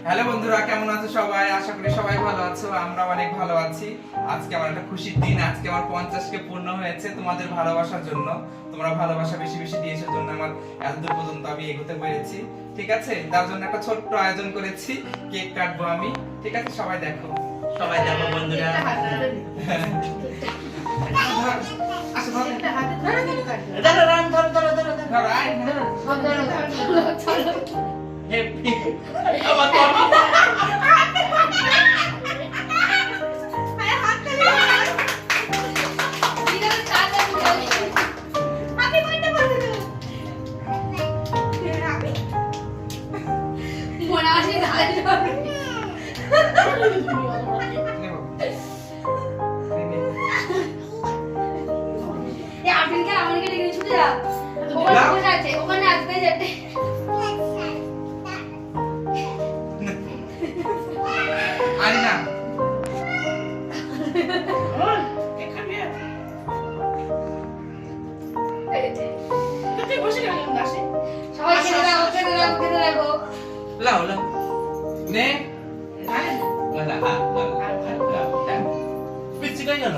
Hello বন্ধুরা, কেমন আছো সবাই? আশা করি সবাই ভালো আছো। আমরা অনেক ভালো আছি। আজকে আমার একটা খুশির দিন। আজকে আমার 50কে পূর্ণ হয়েছে তোমাদের ভালোবাসার জন্য। তোমরা ভালোবাসা বেশি বেশি দিয়েছো জন্য আমার এতদূর পর্যন্ত আমি এগোতে পেরেছি। ঠিক আছে, তার জন্য একটা ছোট্ট আয়োজন করেছি। কেক কাটবো আমি। ঠিক আছে, সবাই দেখো। সবাই দেখো বন্ধুরা। আসো ধরো। ধরো রান ধরো ধরো ধরো ধরো। ধরো, আয়, ধরো। হ্যাপি আমার তো নেবো। ওখানে আসতে যেতে আরে না। সবাই খেতে লাগো খেতে লাগো খেতে লাগো লাও লাও নে। লালা লালা পিচ্ছি কই গেল